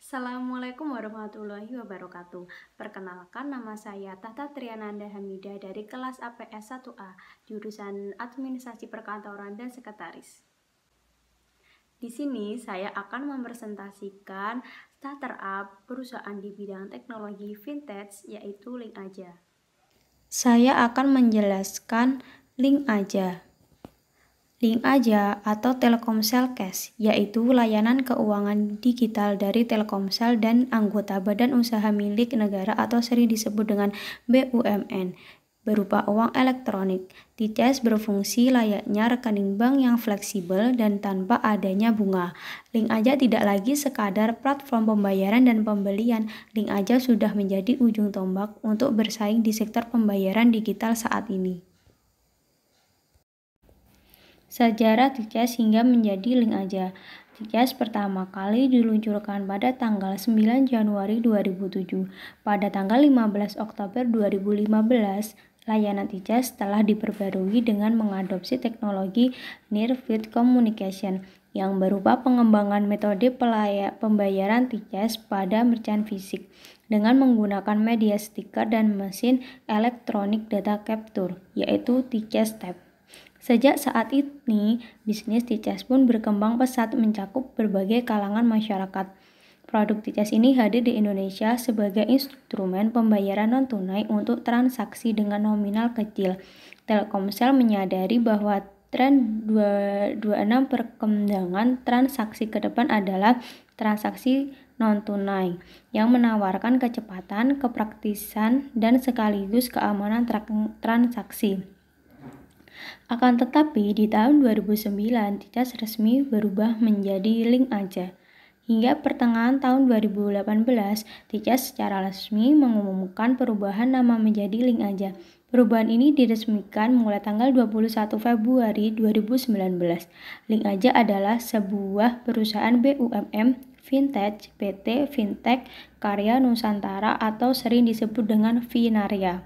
Assalamualaikum warahmatullahi wabarakatuh. Perkenalkan, nama saya Tata Triananda Hamidah dari kelas APS 1A, jurusan Administrasi Perkantoran dan Sekretaris. Di sini saya akan mempresentasikan startup perusahaan di bidang teknologi vintage, yaitu Link Aja. Saya akan menjelaskan Link Aja. Link Aja atau Telkomsel Cash, yaitu layanan keuangan digital dari Telkomsel dan anggota badan usaha milik negara atau sering disebut dengan BUMN, berupa uang elektronik. TCAS berfungsi layaknya rekening bank yang fleksibel dan tanpa adanya bunga. Link Aja tidak lagi sekadar platform pembayaran dan pembelian. Link Aja sudah menjadi ujung tombak untuk bersaing di sektor pembayaran digital saat ini. Sejarah TCAS hingga menjadi Link Aja. TCAS pertama kali diluncurkan pada tanggal 9 Januari 2007. Pada tanggal 15 Oktober 2015, layanan TCAS telah diperbarui dengan mengadopsi teknologi Near Field Communication yang berupa pengembangan metode pembayaran TCAS pada merchant fisik dengan menggunakan media stiker dan mesin elektronik data capture, yaitu TCAS Tap. Sejak saat ini, bisnis TCAS pun berkembang pesat mencakup berbagai kalangan masyarakat. Produk TCAS ini hadir di Indonesia sebagai instrumen pembayaran non-tunai untuk transaksi dengan nominal kecil. Telkomsel menyadari bahwa tren 26 perkembangan transaksi ke depan adalah transaksi non-tunai yang menawarkan kecepatan, kepraktisan, dan sekaligus keamanan transaksi. Akan tetapi, di tahun 2009, TCAS resmi berubah menjadi Link Aja. Hingga pertengahan tahun 2018, TCAS secara resmi mengumumkan perubahan nama menjadi Link Aja. Perubahan ini diresmikan mulai tanggal 21 Februari 2019. Link Aja adalah sebuah perusahaan BUMN Vintage PT Fintech Karya Nusantara atau sering disebut dengan Vinaria.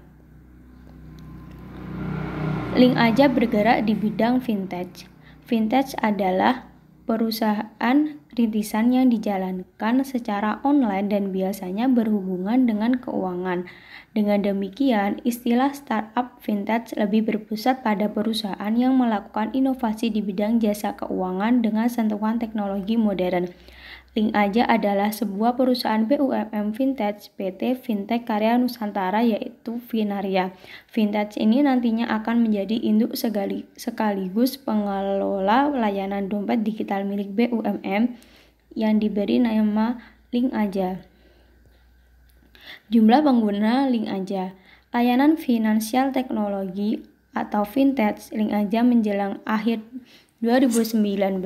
Link Aja bergerak di bidang vintage. Vintage adalah perusahaan rintisan yang dijalankan secara online dan biasanya berhubungan dengan keuangan. Dengan demikian, istilah startup vintage lebih berpusat pada perusahaan yang melakukan inovasi di bidang jasa keuangan dengan sentuhan teknologi modern. Link Aja adalah sebuah perusahaan BUMN Vintage PT Fintech Karya Nusantara, yaitu Vinaria. Vintage ini nantinya akan menjadi induk sekaligus pengelola layanan dompet digital milik BUMN yang diberi nama Link Aja. Jumlah pengguna Link Aja. Layanan finansial teknologi atau vintage Link Aja menjelang akhir 2019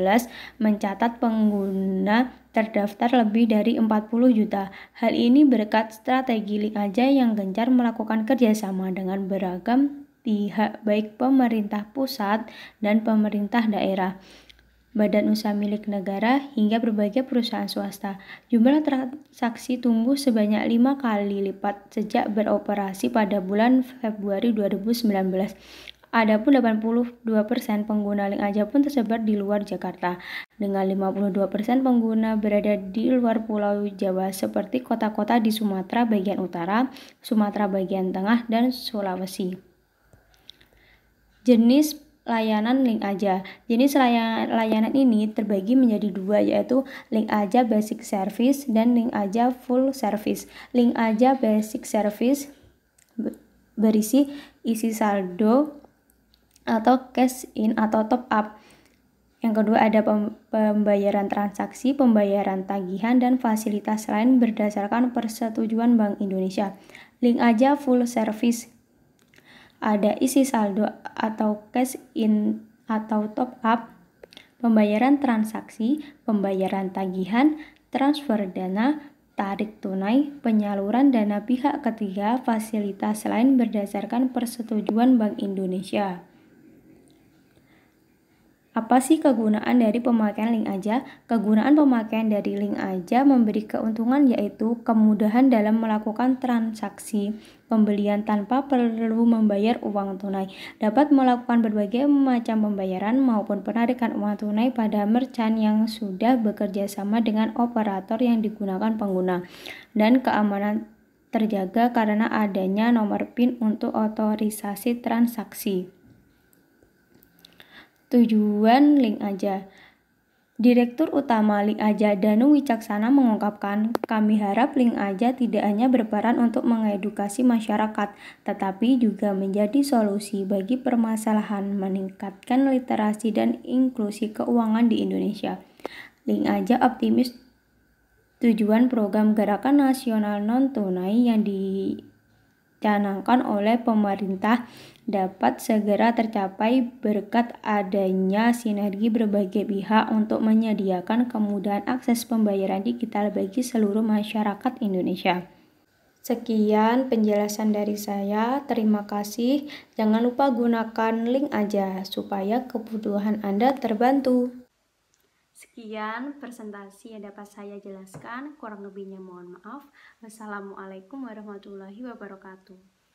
mencatat pengguna terdaftar lebih dari 40 juta. Hal ini berkat strategi Link Aja yang gencar melakukan kerjasama dengan beragam pihak baik pemerintah pusat dan pemerintah daerah, badan usaha milik negara, hingga berbagai perusahaan swasta. Jumlah transaksi tumbuh sebanyak 5 kali lipat sejak beroperasi pada bulan Februari 2019. Adapun 82% pengguna Link Aja pun tersebar di luar Jakarta, dengan 52% pengguna berada di luar Pulau Jawa seperti kota-kota di Sumatera bagian utara, Sumatera bagian tengah, dan Sulawesi. Jenis layanan Link Aja. Jenis layanan ini terbagi menjadi dua, yaitu Link Aja Basic Service dan Link Aja Full Service. Link Aja Basic Service berisi isi saldo atau cash in atau top up. Yang kedua ada pembayaran transaksi, pembayaran tagihan, dan fasilitas lain berdasarkan persetujuan Bank Indonesia. Link Aja Full Service ada isi saldo atau cash in atau top up, pembayaran transaksi, pembayaran tagihan, transfer dana, tarik tunai, penyaluran dana pihak ketiga, fasilitas lain berdasarkan persetujuan Bank Indonesia. Apa sih kegunaan dari pemakaian link aja? Kegunaan pemakaian dari link aja memberi keuntungan yaitu kemudahan dalam melakukan transaksi pembelian tanpa perlu membayar uang tunai, dapat melakukan berbagai macam pembayaran maupun penarikan uang tunai pada merchant yang sudah bekerja sama dengan operator yang digunakan pengguna, dan keamanan terjaga karena adanya nomor PIN untuk otorisasi transaksi. Tujuan link aja. Direktur Utama Link Aja Danu Wicaksana mengungkapkan, kami harap Link Aja tidak hanya berperan untuk mengedukasi masyarakat, tetapi juga menjadi solusi bagi permasalahan meningkatkan literasi dan inklusi keuangan di Indonesia. Link Aja optimis tujuan program Gerakan Nasional Non-Tunai yang dicanangkan oleh pemerintah dapat segera tercapai berkat adanya sinergi berbagai pihak untuk menyediakan kemudahan akses pembayaran digital bagi seluruh masyarakat Indonesia. Sekian penjelasan dari saya, terima kasih. Jangan lupa gunakan link aja supaya kebutuhan Anda terbantu. Sekian presentasi yang dapat saya jelaskan, kurang lebihnya mohon maaf. Wassalamualaikum warahmatullahi wabarakatuh.